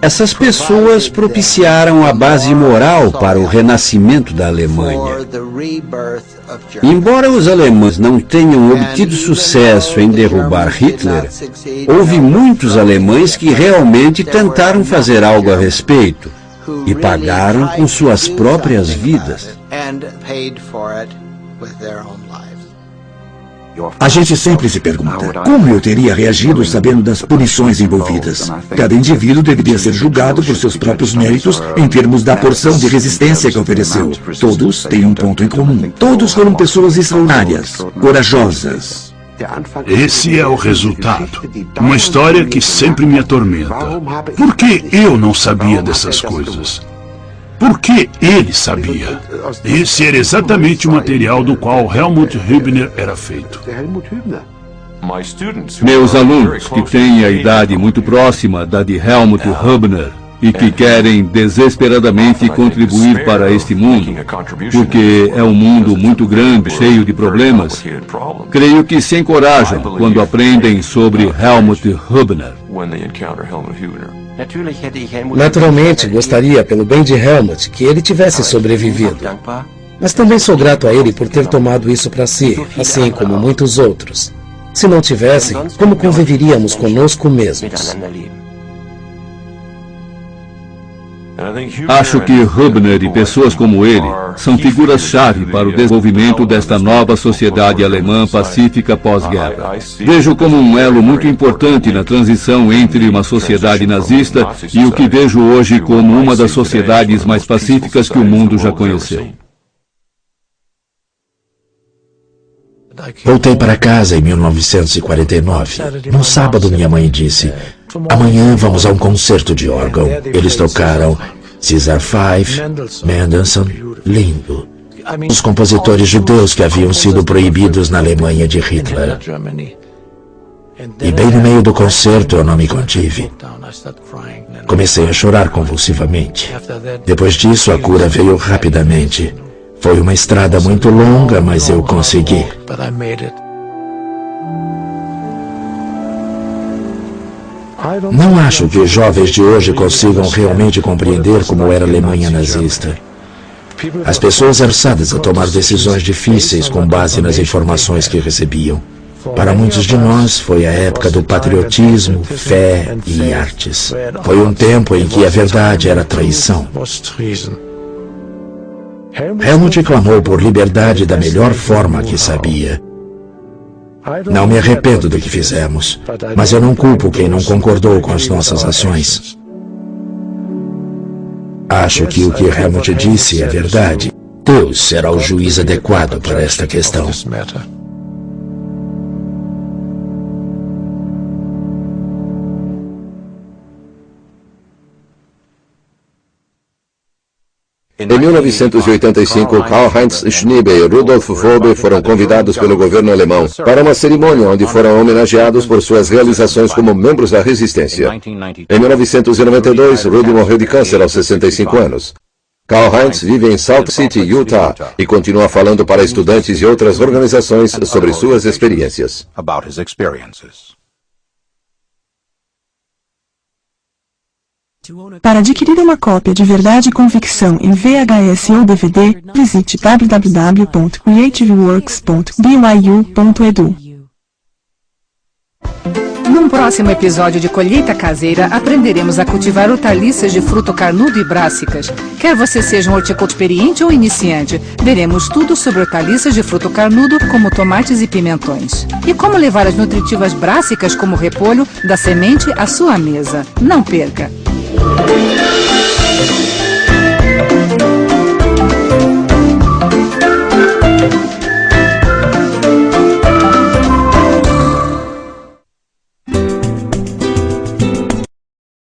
Essas pessoas propiciaram a base moral para o renascimento da Alemanha. Embora os alemães não tenham obtido sucesso em derrubar Hitler, houve muitos alemães que realmente tentaram fazer algo a respeito e pagaram com suas próprias vidas. A gente sempre se pergunta, como eu teria reagido sabendo das punições envolvidas? Cada indivíduo deveria ser julgado por seus próprios méritos em termos da porção de resistência que ofereceu. Todos têm um ponto em comum. Todos foram pessoas extraordinárias, corajosas. Esse é o resultado. Uma história que sempre me atormenta. Por que eu não sabia dessas coisas? Por que ele sabia? Esse era exatamente o material do qual Helmut Hübner era feito. Meus alunos, que têm a idade muito próxima da de Helmut Hübner, e que querem desesperadamente contribuir para este mundo, porque é um mundo muito grande, cheio de problemas, creio que se encorajam quando aprendem sobre Helmut Hübner. Naturalmente, gostaria, pelo bem de Helmut, que ele tivesse sobrevivido. Mas também sou grato a ele por ter tomado isso para si, assim como muitos outros. Se não tivesse, como conviveríamos conosco mesmos? Acho que Hübner e pessoas como ele são figuras-chave para o desenvolvimento desta nova sociedade alemã pacífica pós-guerra. Vejo como um elo muito importante na transição entre uma sociedade nazista e o que vejo hoje como uma das sociedades mais pacíficas que o mundo já conheceu. Voltei para casa em 1949. Num sábado, minha mãe disse: amanhã vamos a um concerto de órgão. Eles tocaram César Pfeif, Mendelssohn, lindo. Os compositores judeus que haviam sido proibidos na Alemanha de Hitler. E bem no meio do concerto eu não me contive. Comecei a chorar convulsivamente. Depois disso, a cura veio rapidamente. Foi uma estrada muito longa, mas eu consegui. Não acho que os jovens de hoje consigam realmente compreender como era a Alemanha nazista. As pessoas eram forçadas a tomar decisões difíceis com base nas informações que recebiam. Para muitos de nós, foi a época do patriotismo, fé e artes. Foi um tempo em que a verdade era traição. Helmut clamou por liberdade da melhor forma que sabia. Não me arrependo do que fizemos, mas eu não culpo quem não concordou com as nossas ações. Acho que o que Helmut disse é verdade. Deus será o juiz adequado para esta questão. Em 1985, Karl-Heinz Schnieber e Rudolf Vogel foram convidados pelo governo alemão para uma cerimônia onde foram homenageados por suas realizações como membros da resistência. Em 1992, Rudy morreu de câncer aos 65 anos. Karl-Heinz vive em Salt City, Utah, e continua falando para estudantes e outras organizações sobre suas experiências. Para adquirir uma cópia de Verdade e Convicção em VHS ou DVD, visite www.creativeworks.byu.edu. Num próximo episódio de Colheita Caseira, aprenderemos a cultivar hortaliças de fruto carnudo e brássicas. Quer você seja um horticultor experiente ou iniciante, veremos tudo sobre hortaliças de fruto carnudo, como tomates e pimentões. E como levar as nutritivas brássicas, como repolho, da semente à sua mesa. Não perca!